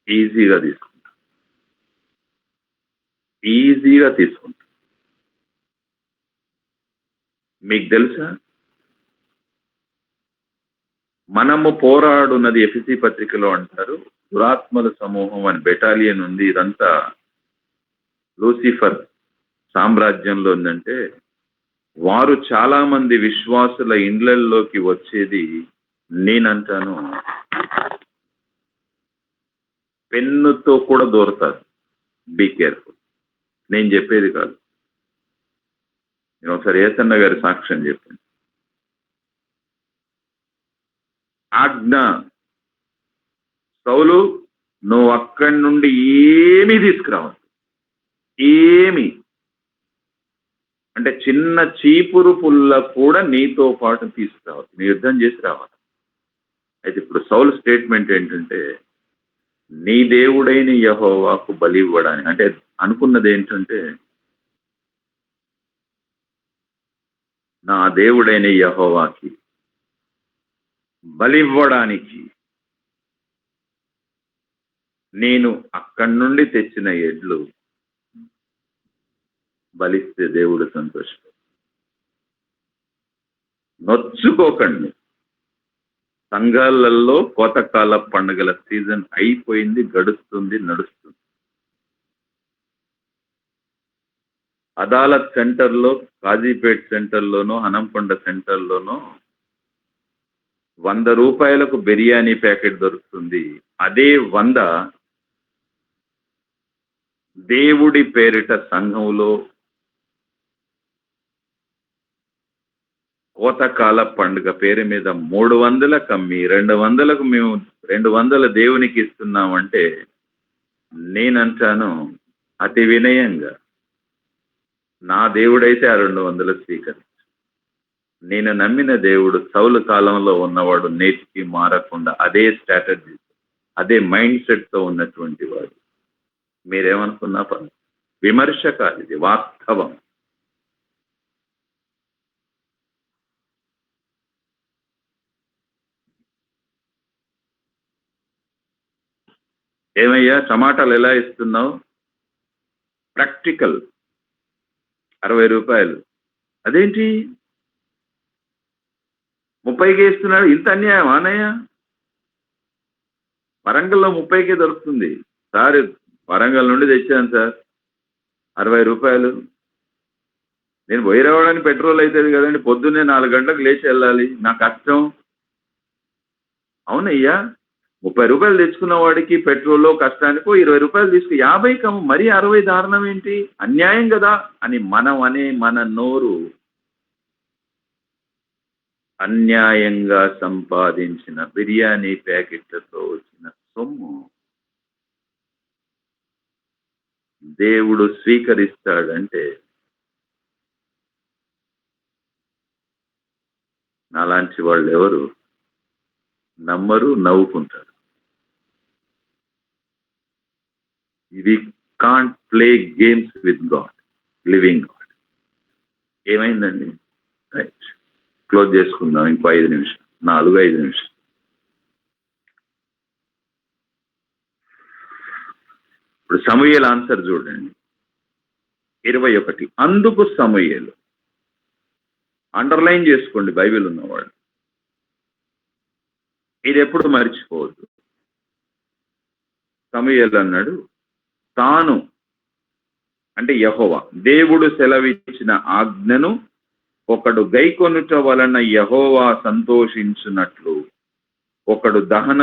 ఈజీగా తీసుకుంటాం. మీకు తెలుసా, మనము పోరాడున్నది ఎఫెసీ పత్రికలో అంటారు, దురాత్మల సమూహం అని బెటాలియన్ ఉంది. ఇదంతా లూసిఫర్ సామ్రాజ్యంలో ఉందంటే, వారు చాలా మంది విశ్వాసుల ఇండ్లల్లోకి వచ్చేది నేనంటాను పెన్నుతో కూడా దూరతారు. Be careful. నేను చెప్పేది కాదు, నేను ఒకసారి ఏసన్న గారి సాక్ష్యం చెప్పాను. ఆజ్ఞ, సౌలు నువ్వు అక్కడి నుండి ఏమీ తీసుకురావద్దు, ఏమి అంటే చిన్న చీపురు పుల్ల కూడా నీతో పాటు తీసుకురావద్దు, నీ యుద్ధం చేసి రావాలి. అయితే ఇప్పుడు సౌలు స్టేట్మెంట్ ఏంటంటే, నీ దేవుడైన యెహోవాకు బలి ఇవ్వడానికి, అంటే అనుకున్నది ఏంటంటే, నా దేవుడైన యెహోవాకి బలి ఇవ్వడానికి నేను అక్కడి నుండి తెచ్చిన ఎడ్లు బలిస్తే దేవుడు సంతోషం. నొచ్చుకోకండి. సంఘాలలో కోతకాల పండుగల సీజన్ అయిపోయింది, గడుస్తుంది, నడుస్తుంది. అదాలత్ సెంటర్లో, కాజీపేట్ సెంటర్లోనో, హనంకొండ సెంటర్లోనో 100 రూపాయలకు బిర్యానీ ప్యాకెట్ దొరుకుతుంది. అదే 100 దేవుడి పేరిట సంఘంలో కోతకాల పండుగ పేరు మీద 300కు అమ్మి 200కు మేము 200 దేవునికి ఇస్తున్నామంటే, నేనంటాను అతి వినయంగా, నా దేవుడైతే ఆ 200 స్వీకరించు. నేను నమ్మిన దేవుడు సౌలు కాలంలో ఉన్నవాడు నేటికి మారకుండా అదే స్ట్రాటజీ, అదే మైండ్ సెట్తో ఉన్నటువంటి వాడు. మీరేమనుకున్నా విమర్శ కాదు, ఇది వాస్తవం. ఏమయ్యా టమాటాలు ఎలా ఇస్తున్నావు? ప్రాక్టికల్ 60 రూపాయలు. అదేంటి 30కే ఇస్తున్నాడు? ఇంత అన్యాయం ఆనయ్య? వరంగల్లో 30కే దొరుకుతుంది సార్. వరంగల్ నుండి తెచ్చాను సార్, 60 రూపాయలు. నేను పోయి రావడానికి పెట్రోల్ అవుతుంది కదండి, పొద్దున్నే 4 గంటలకు లేచి వెళ్ళాలి, నా కష్టం. అవునయ్యా, 30 రూపాయలు తెచ్చుకున్న వాడికి పెట్రోల్ కష్టానికో 20 రూపాయలు తీసుకు 50 కమ్ము, మరీ 60 దారుణం ఏంటి? అన్యాయం కదా అని మన నోరు అన్యాయంగా సంపాదించిన బిర్యానీ ప్యాకెట్లతో వచ్చిన సొమ్ము దేవుడు స్వీకరిస్తాడంటే నాలాంటి వాళ్ళు ఎవరు నమ్మరు, నవ్వుకుంటారు. We can't play games with God, living God. ఏమైందండి? రైట్, క్లోజ్ చేసుకుందాం. ఇంకో 5 నిమిషాలు, 4-5 నిమిషాలు. ఇప్పుడు సమూయేలు ఆన్సర్ చూడండి, 21. అందుకు సమూయేలు, అండర్లైన్ చేసుకోండి బైబిల్ ఉన్నవాడు, ఇది ఎప్పుడు మర్చిపోవద్దు. సమూయేలు అన్నాడు, తాను అంటే యెహోవా దేవుడు సెలవిచ్చిన ఆజ్ఞను ఒకడు గైకొనుట వలన యెహోవా సంతోషించున్నట్లు ఒకడు దహన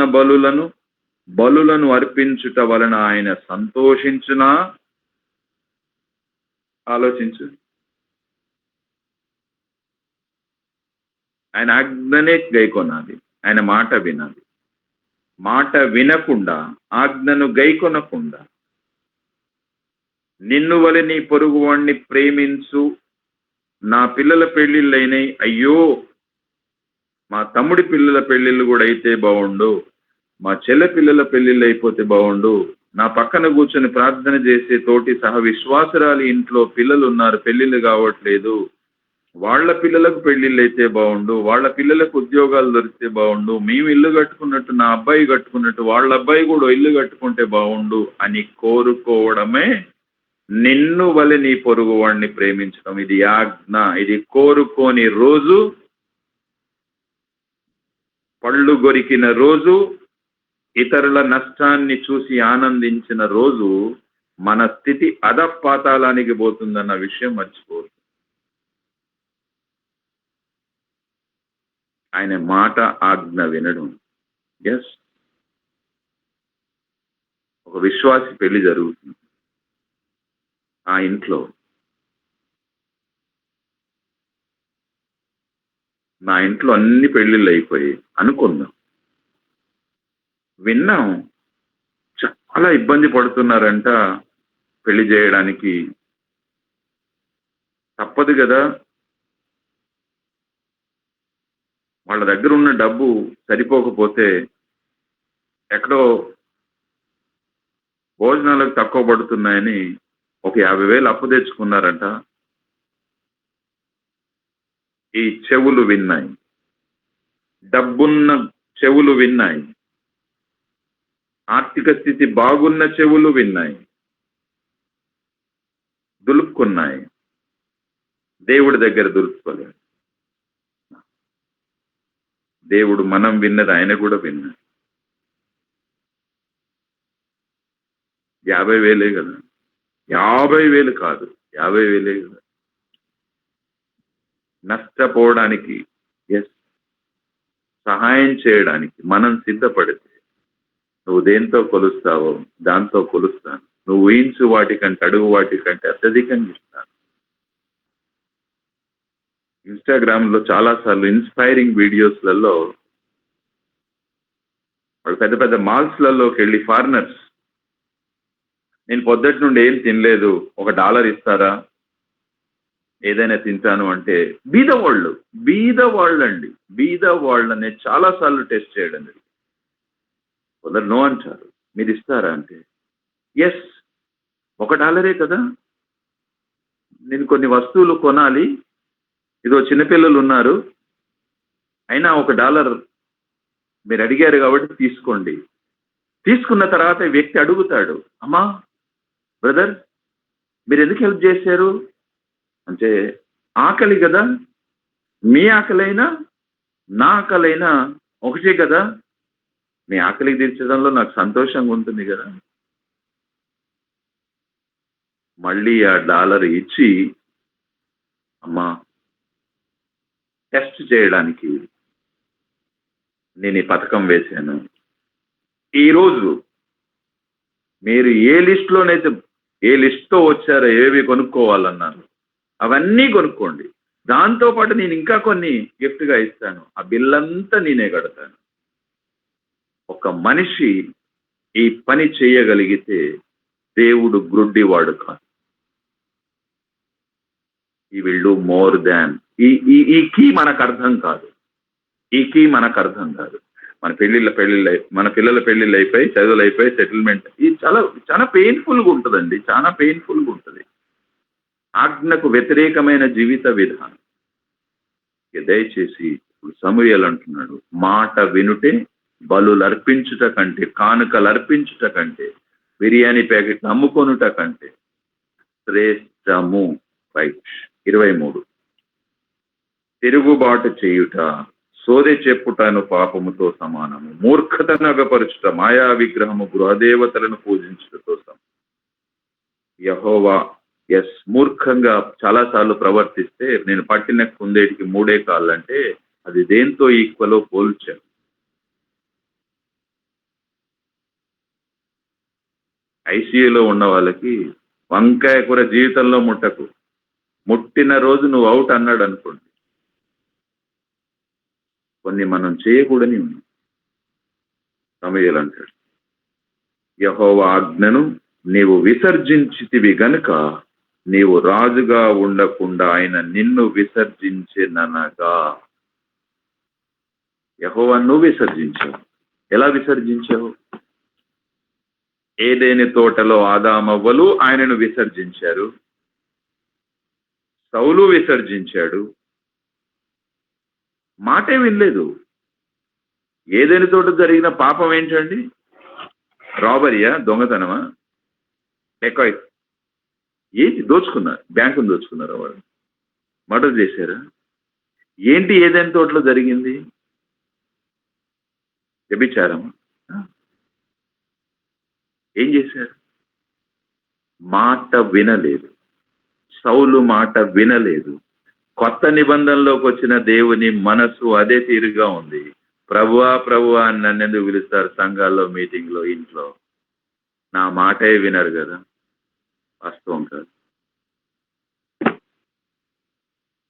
బలులను అర్పించుట వలన ఆయన సంతోషించునా? ఆలోచించు. ఆయన ఆజ్ఞనే గైకొనాలి, ఆయన మాట వినాలి. మాట వినకుండా, ఆజ్ఞను గైకొనకుండా, నిన్ను వలె నీ పొరుగువాణ్ణి ప్రేమించు, నా పిల్లల పెళ్లిళ్ళైనాయి, అయ్యో మా తమ్ముడి పిల్లల పెళ్లిళ్ళు కూడా అయితే బాగుండు, మా చెల్లె పిల్లల పెళ్లిళ్ళు అయిపోతే బాగుండు, నా పక్కన కూర్చొని ప్రార్థన చేసే తోటి సహ విశ్వాసరాలి ఇంట్లో పిల్లలు ఉన్నారు, పెళ్లిళ్ళు కావట్లేదు, వాళ్ళ పిల్లలకు పెళ్లిళ్ళు అయితే బాగుండు, వాళ్ళ పిల్లలకు ఉద్యోగాలు దొరికితే బాగుండు, మేము ఇల్లు కట్టుకున్నట్టు నా అబ్బాయి కట్టుకున్నట్టు వాళ్ళ అబ్బాయి కూడా ఇల్లు కట్టుకుంటే బాగుండు అని కోరుకోవడమే నిన్ను వలె నీ పొరుగు వాడిని ప్రేమించడం. ఇది ఆజ్ఞ. ఇది కోరుకోని రోజు, పళ్ళు గొరికిన రోజు, ఇతరుల నష్టాన్ని చూసి ఆనందించిన రోజు మన స్థితి అధపాతాళానికి పోతుందన్న విషయం మర్చిపోదు. ఆయన మాట ఆజ్ఞ వినడం. ఎస్, ఒక విశ్వాసి పెళ్లి జరుగుతుంది ఆ ఇంట్లో. నా ఇంట్లో అన్ని పెళ్లిళ్ళు అయిపోయి అనుకుందాం, విన్నాం చాలా ఇబ్బంది పడుతున్నారంట పెళ్లి చేయడానికి. తప్పదు కదా, వాళ్ళ దగ్గర ఉన్న డబ్బు సరిపోకపోతే ఎక్కడో భోజనాలకు తక్కువ పడుతున్నాయని ఒక 50,000 అప్పు తెచ్చుకున్నారంట. ఈ చెవులు విన్నాయి, డబ్బున్న చెవులు విన్నాయి, ఆర్థిక స్థితి బాగున్న చెవులు విన్నాయి, దులుపుకున్నాయి. దేవుడి దగ్గర దులుపుకోలేదు. దేవుడు మనం విన్నది ఆయన కూడా విన్నాడు. 50,000 కదా, 50,000 కాదు, 50,000 కదా. నష్టపోవడానికి, ఎస్, సహాయం చేయడానికి మనం సిద్ధపడితే నువ్వు దేంతో కొలుస్తావో దాంతో కొలుస్తాను. నువ్వు ఊహించు వాటికంటే, అడుగు వాటికంటే అత్యధికంగా ఇస్తాను. ఇన్స్టాగ్రామ్లో చాలాసార్లు ఇన్స్పైరింగ్ వీడియోస్లలో వాళ్ళు పెద్ద పెద్ద మాల్స్లలోకి వెళ్ళి ఫారినర్స్, నేను పొద్దుటి నుండి ఏం తినలేదు, $1 ఇస్తారా, ఏదైనా తింటాను అంటే బీద వాళ్ళని చాలాసార్లు టెస్ట్ చేయడం జరిగింది. కొందరు నో అంటారు. మీరు ఇస్తారా అంటే ఎస్, $1 కదా, నేను కొన్ని వస్తువులు కొనాలి, ఇదో చిన్నపిల్లలు ఉన్నారు, అయినా $1 మీరు అడిగారు కాబట్టి తీసుకోండి. తీసుకున్న తర్వాత ఈ వ్యక్తి అడుగుతాడు, అమ్మా బ్రదర్ మీరు ఎందుకు హెల్ప్ చేశారు అంటే, ఆకలి కదా, మీ ఆకలైనా నా ఆకలైనా ఒకటే కదా, మీ ఆకలికి తీర్చడంలో నాకు సంతోషంగా ఉంటుంది కదా. మళ్ళీ ఆ $1 ఇచ్చి, అమ్మా టెస్ట్ చేయడానికి నేను ఈ పథకం వేశాను, ఈరోజు మీరు ఏ లిస్ట్తో వచ్చారో, ఏవి కొనుక్కోవాలన్నారు అవన్నీ కొనుక్కోండి, దాంతోపాటు నేను ఇంకా కొన్ని గిఫ్ట్గా ఇస్తాను, ఆ బిల్లంతా నేనే కడతాను. ఒక మనిషి ఈ పని చేయగలిగితే దేవుడు గ్రుడ్డివాడు కాదు. ఈ విల్ డూ మోర్ దాన్. ఈ కీ మనకు అర్థం కాదు. మన పిల్లల పెళ్ళిళ్ళు అయిపోయి, చదువులు అయిపోయి, సెటిల్మెంట్, ఇది చాలా చాలా పెయిన్ఫుల్గా ఉంటుందండి, చాలా పెయిన్ఫుల్గా ఉంటుంది. ఆజ్ఞకు వ్యతిరేకమైన జీవిత విధానం. దయచేసి ఇప్పుడు సమూయేలు అంటున్నాడు, మాట వినుటే బలులు అర్పించుట కంటే, కానుకలు అర్పించుట కంటే, బిర్యానీ ప్యాకెట్ అమ్ముకొనుట కంటే శ్రేష్టము. 23 తిరుగుబాటు చేయుట సోదె చెప్పుటను పాపముతో సమానము, మూర్ఖతను అగపరుచుట మాయా విగ్రహము గృహదేవతలను పూజించుటతో సమానం. యెహోవా మూర్ఖంగా చాలాసార్లు ప్రవర్తిస్తే, నేను పట్టిన కుందేటికి 3 కాళ్ళు అంటే అది దేంతో ఈక్వలో పోల్చాను. ఐసీయూలో ఉన్న వాళ్ళకి వంకాయ కూర జీవితంలో ముట్టిన రోజు నువ్వు అవుట్ అన్నాడు అనుకోండి. కొన్ని మనం చేయకూడని ఉంది. సమూయేలు అంటాడు, యెహోవా ఆజ్ఞను నీవు విసర్జించితివి గనుక నీవు రాజుగా ఉండకుండా ఆయన నిన్ను విసర్జించిననగా. యెహోవాను నువ్వు విసర్జించావు. ఎలా విసర్జించావు? ఏదేని తోటలో ఆదామవ్వలు ఆయనను విసర్జించారు, సౌలు విసర్జించాడు, మాటే వినలేదు. ఏదేని తోట జరిగిన పాపం ఏంటండి? రాబరియా, దొంగతనమా, డెకాయిట్, ఏంటి? దోచుకున్నారు, బ్యాంకును దోచుకున్నారా వాడు? మర్డర్ చేశారా? ఏంటి ఏదేని తోటలో జరిగింది? వ్యభిచారమా? ఏం చేశారు? మాట వినలేదు. సౌలు మాట వినలేదు. కొత్త నిబంధనలోకి వచ్చిన దేవుని మనసు అదే తీరుగా ఉంది. ప్రభువా అని నన్ను ఎందుకు పిలుస్తారు సంఘాల్లో, మీటింగ్లో, ఇంట్లో? నా మాటే వినరు కదా. వాస్తవం కాదు.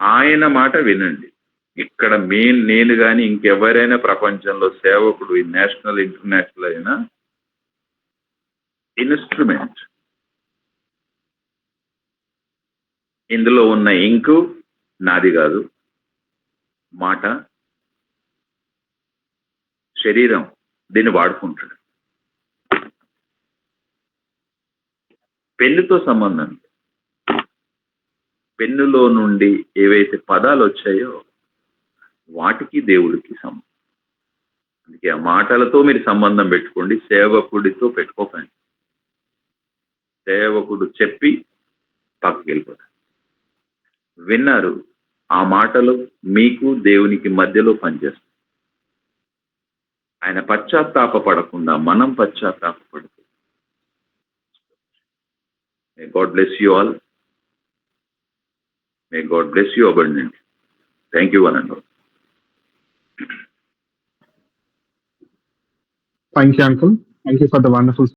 ఆయన మాట వినండి. ఇక్కడ నేను కానీ ఇంకెవరైనా ప్రపంచంలో సేవకుడు, నేషనల్ ఇంటర్నేషనల్ అయినా ఇన్స్ట్రుమెంట్. ఇందులో ఉన్న ఇంకు నాది కాదు, మాట, శరీరం దీన్ని వాడుకుంటాడు. పెన్నుతో సంబంధం. పెన్నులో నుండి ఏవైతే పదాలు వచ్చాయో వాటికి దేవుడికి సంబంధం. అందుకే ఆ మాటలతో మీరు సంబంధం పెట్టుకోండి, సేవకుడితో పెట్టుకోకండి. సేవకుడు చెప్పి పక్కకి వెళ్ళిపోతాడు. విన్నారు, ఆ మాటలు మీకు దేవునికి మధ్యలో పనిచేస్తాయి. ఆయన పశ్చాత్తాపపడకుండా మనం పశ్చాత్తాపపడతాం. May God bless you all. May God bless you abundantly. Thank you, one and all. Thank you, Uncle. Thank you for the wonderful